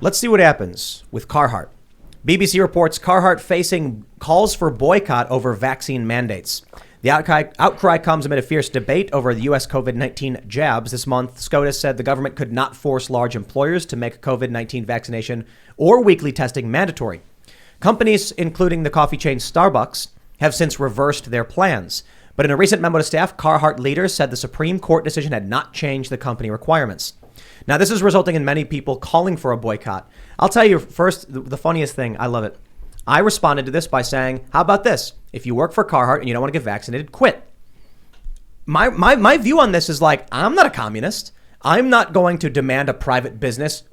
Let's see what happens with Carhartt. BBC reports Carhartt facing calls for boycott over vaccine mandates. The outcry comes amid a fierce debate over the U.S. COVID-19 jabs. This month, SCOTUS said the government could not force large employers to make COVID-19 vaccination or weekly testing mandatory. Companies, including the coffee chain Starbucks, have since reversed their plans. But in a recent memo to staff, Carhartt leaders said the Supreme Court decision had not changed the company requirements. Now, this is resulting in many people calling for a boycott. I'll tell you first, the funniest thing, I love it. I responded to this by saying, how about this? If you work for Carhartt and you don't want to get vaccinated, quit. My view on this is like, I'm not a communist. I'm not going to demand a private business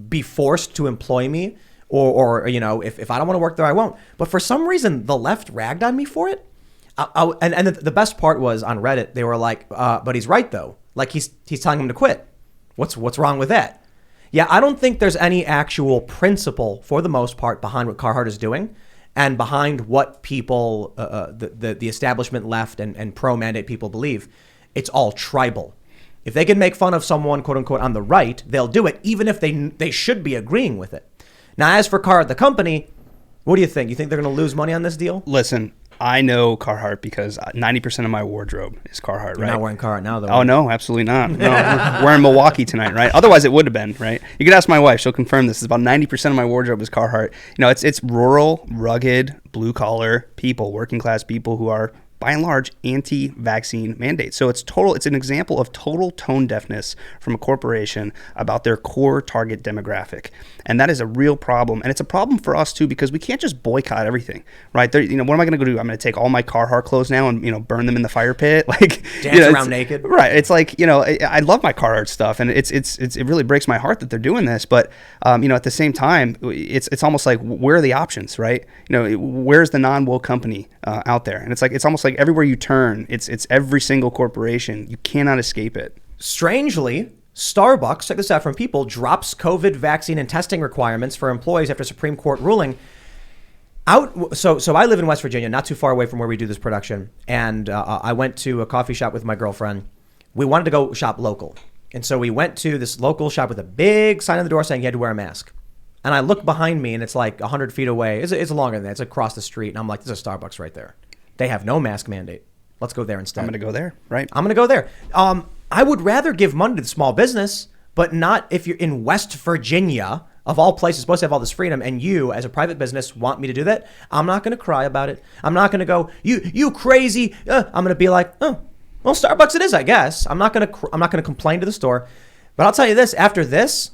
be forced to employ me or if I don't want to work there, I won't. But for some reason, the left ragged on me for it. And the best part was on Reddit, they were like, but he's right, though. Like he's telling him to quit. What's wrong with that? Yeah, I don't think there's any actual principle, for the most part, behind what Carhartt is doing and behind what people, the establishment left and pro-mandate people believe. It's all tribal. If they can make fun of someone, quote unquote, on the right, they'll do it, even if they should be agreeing with it. Now, as for Carhartt, the company, what do you think? You think they're going to lose money on this deal? Listen, I know Carhartt because 90% of my wardrobe is Carhartt, right? You're not wearing Carhartt now, though. Oh, no, absolutely not. No, we're in Milwaukee tonight, right? Otherwise, it would have been, right? You could ask my wife. She'll confirm this. It's about 90% of my wardrobe is Carhartt. It's rural, rugged, blue-collar people, working-class people who are, by and large, anti-vaccine mandates. So it's an example of total tone deafness from a corporation about their core target demographic. And that is a real problem. And it's a problem for us too, because we can't just boycott everything, right? What am I going to go do? I'm going to take all my Carhartt clothes now and, burn them in the fire pit. Like dance around naked. Right. It's like, I love my Carhartt stuff and it really breaks my heart that they're doing this. But, at the same time, it's almost like, where are the options, right? Where's the non-woke company out there? And it's almost like everywhere you turn, it's every single corporation. You cannot escape it. Strangely, Starbucks, check this out from People, drops COVID vaccine and testing requirements for employees after Supreme Court ruling. So I live in West Virginia, not too far away from where we do this production. And I went to a coffee shop with my girlfriend. We wanted to go shop local. And so we went to this local shop with a big sign on the door saying you had to wear a mask. And I look behind me and it's like 100 feet away. It's longer than that. It's across the street. And I'm like, there's a Starbucks right there. They have no mask mandate. Let's go there instead. I'm going to go there, right? I'm going to go there. I would rather give money to the small business, but not if you're in West Virginia, of all places, supposed to have all this freedom, and you, as a private business, want me to do that. I'm not going to cry about it. I'm not going to go, you crazy. I'm going to be like, oh, well, Starbucks it is, I guess. I'm not going to complain to the store. But I'll tell you this, after this,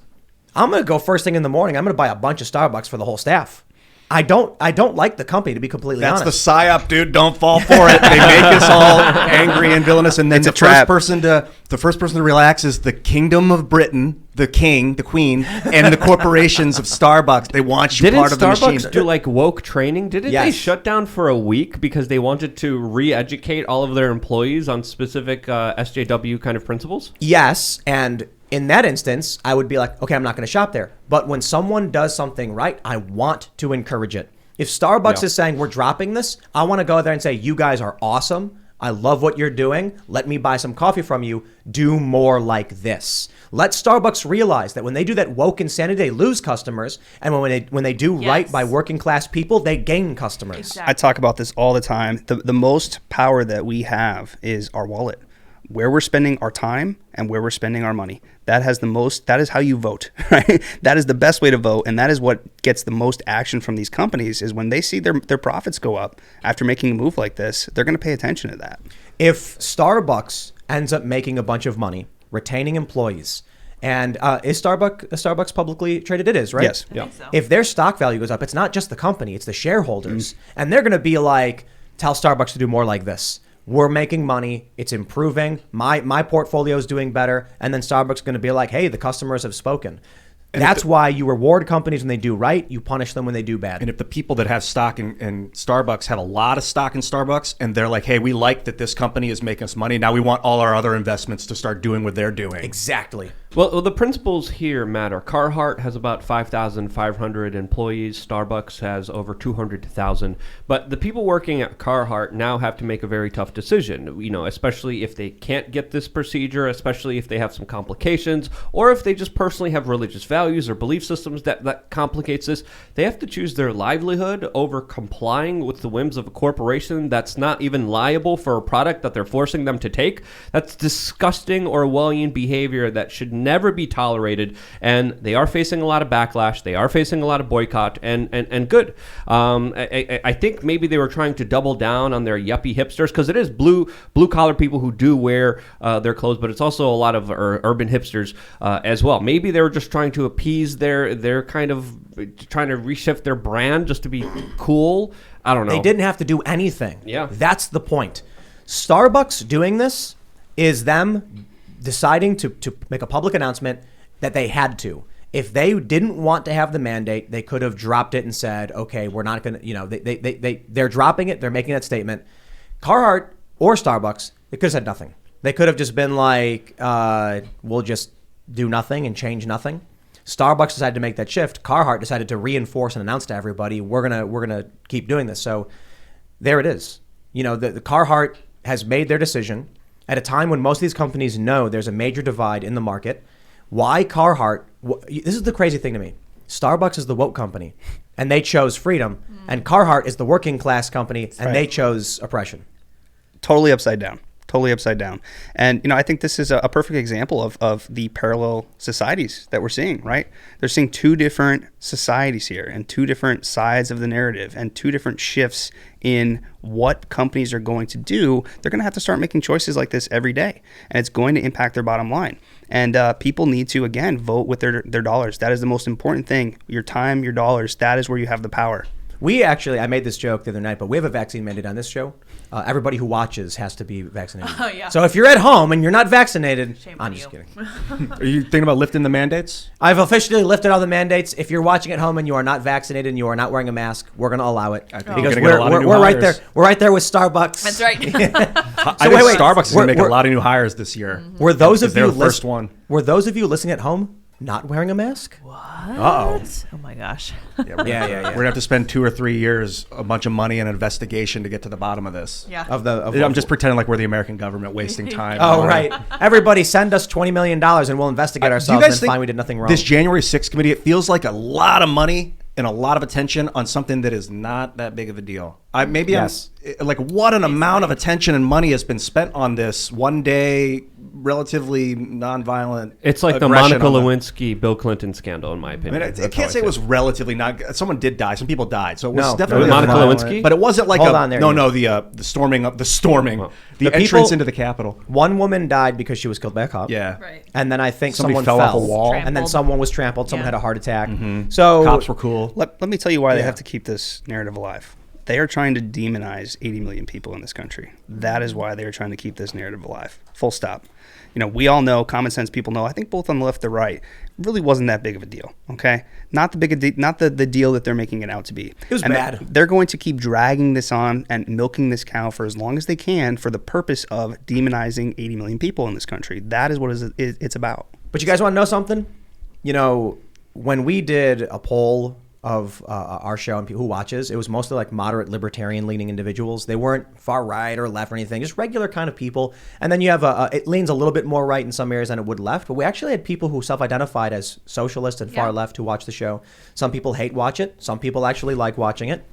I'm going to go first thing in the morning. I'm going to buy a bunch of Starbucks for the whole staff. I don't like the company, to be completely honest. That's the psyop, dude. Don't fall for it. They make us all angry and villainous, and then the first person to relax is the Kingdom of Britain, the king, the queen, and the corporations of Starbucks. They want you part of the machine. Didn't Starbucks do like woke training? Didn't Yes. they shut down for a week because they wanted to re-educate all of their employees on specific SJW kind of principles? Yes, and in that instance, I would be like, okay, I'm not going to shop there. But when someone does something right, I want to encourage it. If Starbucks is saying we're dropping this, I want to go there and say, you guys are awesome. I love what you're doing. Let me buy some coffee from you. Do more like this. Let Starbucks realize that when they do that woke insanity, they lose customers. And when they do right by working class people, they gain customers. Exactly. I talk about this all the time. The most power that we have is our wallet. Where we're spending our time and where we're spending our money. That is how you vote, right? That is the best way to vote. And that is what gets the most action from these companies is when they see their profits go up after making a move like this, they're going to pay attention to that. If Starbucks ends up making a bunch of money, retaining employees, and is Starbucks publicly traded? It is, right? Yes. I think so. If their stock value goes up, it's not just the company, it's the shareholders. And they're going to be like, tell Starbucks to do more like this. We're making money. It's improving. My portfolio is doing better. And then Starbucks is going to be like, hey, the customers have spoken. That's why you reward companies when they do right. You punish them when they do bad. And if the people that have stock in Starbucks have a lot of stock in Starbucks and they're like, hey, we like that this company is making us money. Now we want all our other investments to start doing what they're doing. Exactly. Well, the principles here matter. Carhartt has about 5,500 employees. Starbucks has over 200,000. But the people working at Carhartt now have to make a very tough decision, especially if they can't get this procedure, especially if they have some complications, or if they just personally have religious values or belief systems that complicates this. They have to choose their livelihood over complying with the whims of a corporation that's not even liable for a product that they're forcing them to take. That's disgusting Orwellian behavior that should never be tolerated, and they are facing a lot of backlash. They are facing a lot of boycott, and good. I think maybe they were trying to double down on their yuppie hipsters, because it is blue collar people who do wear their clothes, but it's also a lot of urban hipsters as well. Maybe they were just trying to appease their kind of trying to reshift their brand just to be cool. I don't know. They didn't have to do anything. Yeah, that's the point. Starbucks doing this is them deciding to make a public announcement that they had to. If they didn't want to have the mandate, they could have dropped it and said, okay, we're not going to, they're dropping it. They're making that statement. Carhartt or Starbucks, they could have said nothing. They could have just been like, we'll just do nothing and change nothing. Starbucks decided to make that shift. Carhartt decided to reinforce and announce to everybody, we're gonna keep doing this. So there it is. The Carhartt has made their decision at a time when most of these companies know there's a major divide in the market. Why Carhartt? This is the crazy thing to me. Starbucks is the woke company, and they chose freedom. And Carhartt is the working class company, and they chose oppression. Totally upside down. And, I think this is a perfect example of the parallel societies that we're seeing, right? They're seeing two different societies here and two different sides of the narrative and two different shifts in what companies are going to do. They're going to have to start making choices like this every day, and it's going to impact their bottom line. And people need to, again, vote with their dollars. That is the most important thing. Your time, your dollars, that is where you have the power. I made this joke the other night, but we have a vaccine mandate on this show. Everybody who watches has to be vaccinated. Oh, yeah. So if you're at home and you're not vaccinated, Shame I'm on just you. kidding. Are you thinking about lifting the mandates? I've officially lifted all the mandates. If you're watching at home and you are not vaccinated and you are not wearing a mask, we're going to allow it. I think Because you're gonna get a lot of new we're right there. hires. We're right there with Starbucks. That's right. I think wait. Starbucks is going to make a We're- lot of new hires this year. Were those of they're you the first one. Were those of you listening at home not wearing a mask? Uh-oh. Oh my gosh. Yeah. We're going to have to spend 2 or 3 years, a bunch of money and an investigation to get to the bottom of this. Yeah. I'm just pretending like we're the American government wasting time. Oh, right. Everybody send us $20 million and we'll investigate ourselves and find we did nothing wrong. This January 6th committee, it feels like a lot of money and a lot of attention on something that is not that big of a deal. Yes. What an amount of attention and money has been spent on this one day, relatively nonviolent. It's like the aggression Monica on Lewinsky, Bill Clinton scandal, in my opinion. I can't say it was relatively not. Someone did die. Some people died. So it was No. definitely Monica violent, Lewinsky? but it wasn't like Hold on there, the storming, the The entrance people- into the Capitol. One woman died because she was killed by a cop. Yeah, Right. And then I think Somebody someone fell off a wall. and then Trampled. someone was trampled. Someone Yeah. had a heart attack. So Cops were cool. Let me tell you why they Yeah. have to keep this narrative alive. They are trying to demonize 80 million people in this country. That is why they are trying to keep this narrative alive. Full stop. We all know, common sense people know, I think both on the left and the right, it really wasn't that big of a deal, okay? Not the deal that they're making it out to be. It was bad. They're going to keep dragging this on and milking this cow for as long as they can for the purpose of demonizing 80 million people in this country. That is what it's about. But you guys want to know something? When we did a poll of our show and people who watches, it was mostly like moderate libertarian leaning individuals. They weren't far right or left or anything, just regular kind of people. And then you have it leans a little bit more right in some areas than it would left. But we actually had people who self-identified as socialist and far left who watch the show. Some people watch it. Some people actually like watching it.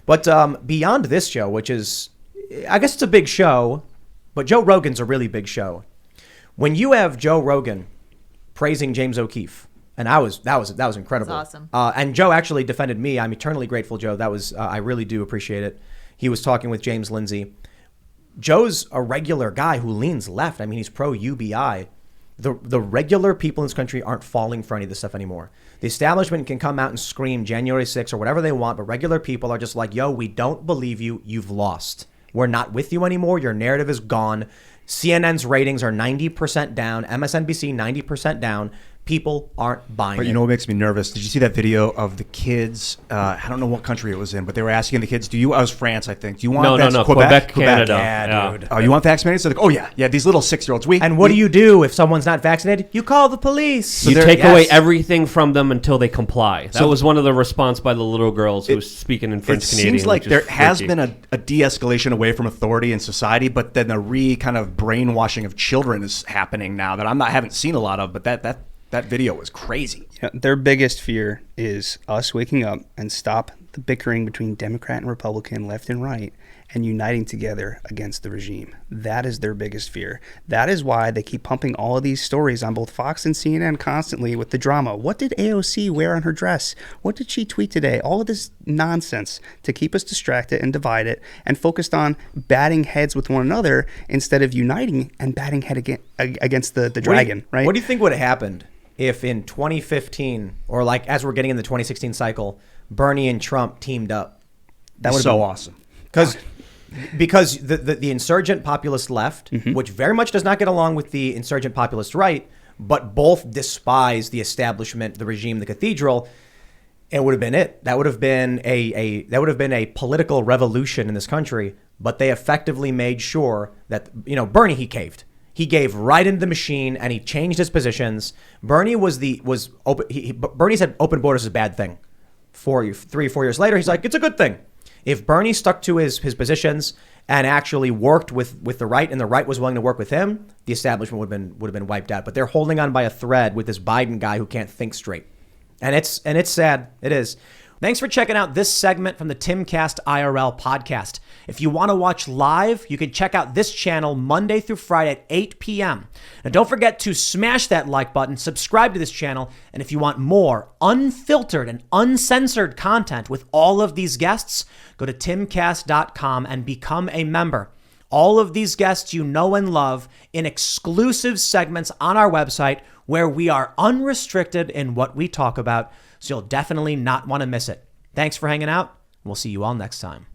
But beyond this show, which is, I guess it's a big show, but Joe Rogan's a really big show. When you have Joe Rogan praising James O'Keefe, and that was incredible. That's awesome. And Joe actually defended me. I'm eternally grateful, Joe. That was I really do appreciate it. He was talking with James Lindsay. Joe's a regular guy who leans left. I mean, he's pro UBI. The regular people in this country aren't falling for any of this stuff anymore. The establishment can come out and scream January 6th or whatever they want, but regular people are just like, yo, we don't believe you. You've lost. We're not with you anymore. Your narrative is gone. CNN's ratings are 90% down. MSNBC 90% down. People aren't buying But it. you know what makes me nervous? Did you see that video of the kids? I don't know what country it was in, but they were asking the kids, I was France, I think. Do you want No, Quebec, Canada. Yeah, dude. Oh, you want vaccinated? So they're like, oh, yeah, these little 6-year-olds. And what do you do if someone's not vaccinated? You call the police. You take away everything from them until they comply. That was one of the response by the little girls who was speaking in French Canadian. It seems like there has been a de-escalation away from authority in society, but then a kind of brainwashing of children is happening now that I haven't seen a lot of, but that video was crazy. Yeah, their biggest fear is us waking up and stop the bickering between Democrat and Republican, left and right, and uniting together against the regime. That is their biggest fear. That is why they keep pumping all of these stories on both Fox and CNN constantly with the drama. What did AOC wear on her dress? What did she tweet today? All of this nonsense to keep us distracted and divided and focused on batting heads with one another instead of uniting and batting head against the dragon, right? What do you think would have happened if in 2015, or like as we're getting in the 2016 cycle, Bernie and Trump teamed up? That was so awesome. Because the insurgent populist left, which very much does not get along with the insurgent populist right, but both despise the establishment, the regime, the cathedral, it would have been it. That would have been a political revolution in this country. But they effectively made sure that Bernie, he caved. He gave right into the machine and he changed his positions. Bernie Bernie said open borders is a bad thing. 3 or 4 years later, he's like, it's a good thing. If Bernie stuck to his positions and actually worked with the right, and the right was willing to work with him, the establishment would have been wiped out. But they're holding on by a thread with this Biden guy who can't think straight, and it's sad. It is. Thanks for checking out this segment from the Timcast IRL podcast. If you want to watch live, you can check out this channel Monday through Friday at 8 p.m. Now, don't forget to smash that like button, subscribe to this channel, and if you want more unfiltered and uncensored content with all of these guests, go to timcast.com and become a member. All of these guests you know and love in exclusive segments on our website where we are unrestricted in what we talk about, so you'll definitely not want to miss it. Thanks for hanging out. We'll see you all next time.